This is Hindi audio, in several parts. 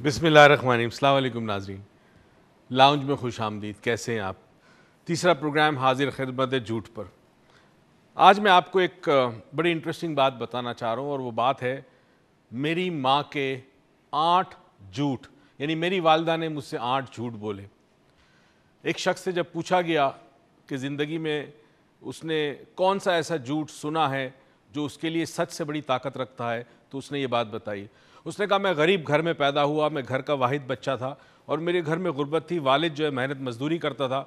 बिस्मिल्लाहिर्रहमानिर्रहीम। अस्सलाम वालेकुम नाज़रीन, लाउंज में खुश आमदीद। कैसे हैं आप? तीसरा प्रोग्राम हाजिर खिदमत झूठ पर। आज मैं आपको एक बड़ी इंटरेस्टिंग बात बताना चाह रहा हूँ और वो बात है मेरी माँ के 8 झूठ। यानी मेरी वालदा ने मुझसे 8 झूठ बोले। एक शख्स से जब पूछा गया कि ज़िंदगी में उसने कौन सा ऐसा झूठ सुना है जो उसके लिए सच से बड़ी ताकत रखता है, तो उसने ये बात बताई। उसने कहा, मैं गरीब घर में पैदा हुआ, मैं घर का वाहिद बच्चा था और मेरे घर में गुर्बत थी। वालिद जो है मेहनत मजदूरी करता था,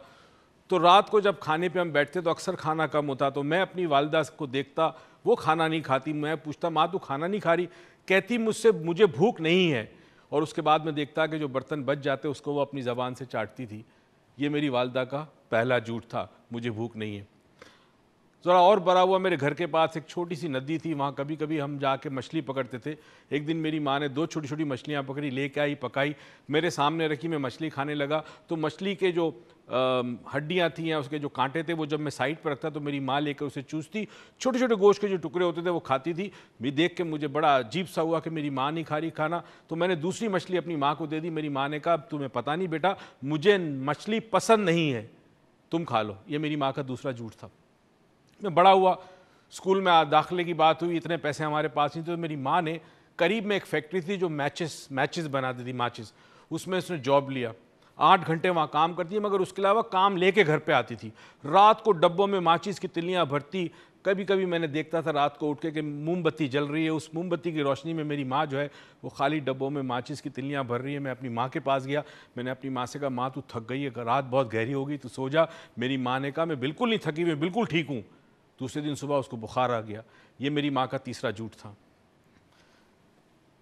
तो रात को जब खाने पे हम बैठते तो अक्सर खाना कम होता, तो मैं अपनी वालदा को देखता, वो खाना नहीं खाती। मैं पूछता, माँ तू खाना नहीं खा रही? कहती मुझसे मुझे भूख नहीं है। और उसके बाद में देखता कि जो बर्तन बच जाते उसको वो अपनी ज़बान से चाटती थी। ये मेरी वालदा का पहला झूठ था, मुझे भूख नहीं है। ज़रा और बड़ा हुआ, मेरे घर के पास एक छोटी सी नदी थी, वहाँ कभी कभी हम जाके मछली पकड़ते थे। एक दिन मेरी माँ ने 2 छोटी छोटी मछलियाँ पकड़ी, लेके आई, पकाई, मेरे सामने रखी, मैं मछली खाने लगा। तो मछली के जो हड्डियाँ थी या उसके जो कांटे थे, वो जब मैं साइड पर रखता तो मेरी माँ लेकर उसे चूसती। छोटे छोटे गोश्त के जो टुकड़े होते थे वो खाती थी। भी देख के मुझे बड़ा अजीब सा हुआ कि मेरी माँ नहीं खा रही खाना। तो मैंने दूसरी मछली अपनी माँ को दे दी। मेरी माँ ने कहा, तुम्हें पता नहीं बेटा, मुझे मछली पसंद नहीं है, तुम खा लो। ये मेरी माँ का दूसरा झूठ था। मैं बड़ा हुआ, स्कूल में दाखिले की बात हुई, इतने पैसे हमारे पास नहीं थे, तो मेरी माँ ने करीब में एक फैक्ट्री थी जो मैचेस बनाती थी, माचिस, उसमें उसने जॉब लिया। 8 घंटे वहाँ काम करती है, मगर उसके अलावा काम लेके घर पे आती थी। रात को डब्बों में माचिस की तिल्लियाँ भरती। कभी कभी मैंने देखता था रात को उठ के कि मोमबत्ती जल रही है, उस मोमबत्ती की रोशनी में मेरी माँ जो है वो खाली डब्बों में माचिस की तिल्लियाँ भर रही है। मैं अपनी माँ के पास गया, मैंने अपनी माँ से कहा, माँ तू थक गई है, रात बहुत गहरी हो गई, तू सो जा। मेरी माँ ने कहा, मैं बिल्कुल नहीं थकी, मैं बिल्कुल ठीक हूँ। दूसरे दिन सुबह उसको बुखार आ गया। ये मेरी माँ का तीसरा झूठ था।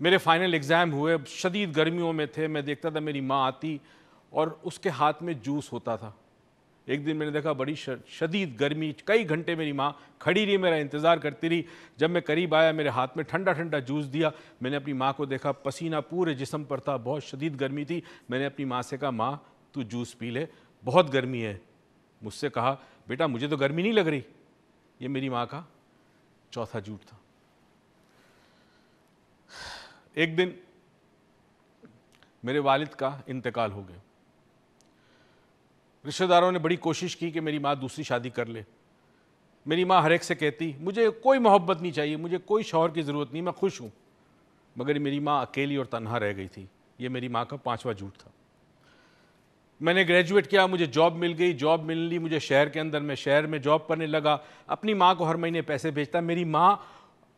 मेरे फाइनल एग्ज़ाम हुए, शदीद गर्मियों में थे, मैं देखता था मेरी माँ आती और उसके हाथ में जूस होता था। एक दिन मैंने देखा बड़ी शदीद गर्मी, कई घंटे मेरी माँ खड़ी रही, मेरा इंतज़ार करती रही। जब मैं करीब आया, मेरे हाथ में ठंडा ठंडा जूस दिया। मैंने अपनी माँ को देखा, पसीना पूरे जिस्म पर था, बहुत शदीद गर्मी थी। मैंने अपनी माँ से कहा, माँ तू जूस पी ले, बहुत गर्मी है। मुझसे कहा, बेटा मुझे तो गर्मी नहीं लग रही। ये मेरी माँ का चौथा झूठ था। एक दिन मेरे वालिद का इंतकाल हो गया। रिश्तेदारों ने बड़ी कोशिश की कि मेरी माँ दूसरी शादी कर ले। मेरी माँ हर एक से कहती, मुझे कोई मोहब्बत नहीं चाहिए, मुझे कोई शौहर की ज़रूरत नहीं, मैं खुश हूँ। मगर मेरी माँ अकेली और तन्हा रह गई थी। ये मेरी माँ का 5वां झूठ था। मैंने ग्रेजुएट किया, मुझे जॉब मिल गई, जॉब मिल ली मुझे शहर के अंदर, मैं शहर में जॉब करने लगा। अपनी माँ को हर महीने पैसे भेजता। मेरी माँ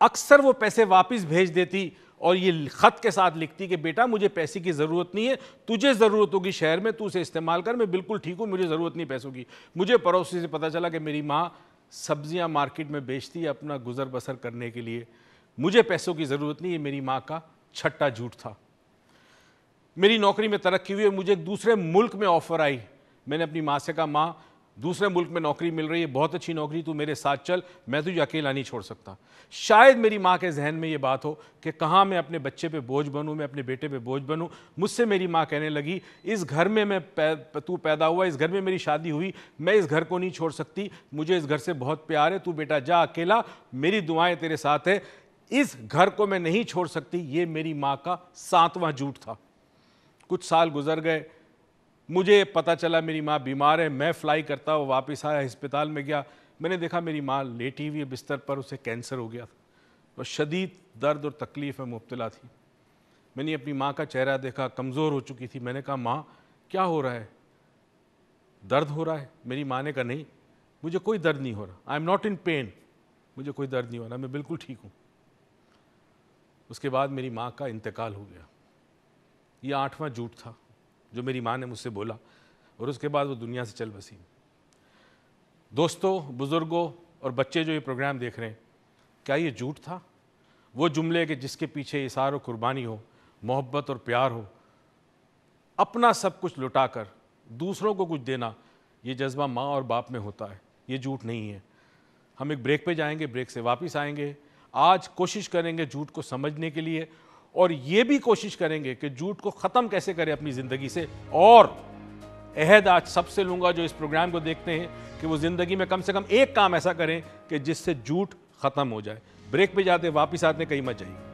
अक्सर वो पैसे वापस भेज देती और ये ख़त के साथ लिखती कि बेटा मुझे पैसे की ज़रूरत नहीं है, तुझे ज़रूरत होगी शहर में, तू उसे इस्तेमाल कर, मैं बिल्कुल ठीक हूँ, मुझे ज़रूरत नहीं पैसों की। मुझे पड़ोसी से पता चला कि मेरी माँ सब्जियाँ मार्केट में बेचती है अपना गुजर बसर करने के लिए, मुझे पैसों की ज़रूरत नहीं। ये मेरी माँ का 6ठा झूठ था। मेरी नौकरी में तरक्की हुई है, मुझे एक दूसरे मुल्क में ऑफ़र आई। मैंने अपनी माँ से कहा, माँ दूसरे मुल्क में नौकरी मिल रही है, बहुत अच्छी नौकरी, तू मेरे साथ चल, मैं तुझे अकेला नहीं छोड़ सकता। शायद मेरी माँ के जहन में ये बात हो कि कहाँ मैं अपने बच्चे पे बोझ बनूँ, मैं अपने बेटे पे बोझ बनूँ। मुझसे मेरी माँ कहने लगी, इस घर में तू पैदा हुआ, इस घर में मेरी शादी हुई, मैं इस घर को नहीं छोड़ सकती, मुझे इस घर से बहुत प्यार है, तू बेटा जा अकेला, मेरी दुआएं तेरे साथ है, इस घर को मैं नहीं छोड़ सकती। ये मेरी माँ का 7वां झूठ था। कुछ साल गुजर गए, मुझे पता चला मेरी माँ बीमार है। मैं फ्लाई करता हुआ वापस आया, अस्पताल में गया, मैंने देखा मेरी माँ लेटी हुई है बिस्तर पर, उसे कैंसर हो गया था और शदीद दर्द और तकलीफ़ में मुब्तला थी। मैंने अपनी माँ का चेहरा देखा, कमज़ोर हो चुकी थी। मैंने कहा, माँ क्या हो रहा है, दर्द हो रहा है? मेरी माँ ने कहा, नहीं मुझे कोई दर्द नहीं हो रहा, I am not in pen, मुझे कोई दर्द नहीं हो रहा, मैं बिल्कुल ठीक हूँ। उसके बाद मेरी माँ का इंतकाल हो गया। ये 8वां झूठ था जो मेरी माँ ने मुझसे बोला और उसके बाद वो दुनिया से चल बसी। दोस्तों, बुज़ुर्गों और बच्चे जो ये प्रोग्राम देख रहे हैं, क्या ये झूठ था? वो जुमले कि जिसके पीछे इसार और कुर्बानी हो, मोहब्बत और प्यार हो, अपना सब कुछ लुटाकर दूसरों को कुछ देना, ये जज्बा माँ और बाप में होता है, ये झूठ नहीं है। हम एक ब्रेक पे जाएंगे, ब्रेक से वापस आएंगे। आज कोशिश करेंगे झूठ को समझने के लिए और ये भी कोशिश करेंगे कि झूठ को ख़त्म कैसे करें अपनी ज़िंदगी से। और अहद आज सबसे लूँगा जो इस प्रोग्राम को देखते हैं कि वो ज़िंदगी में कम से कम एक काम ऐसा करें कि जिससे झूठ ख़त्म हो जाए। ब्रेक पे जाते वापस आते, कहीं मत जाइए।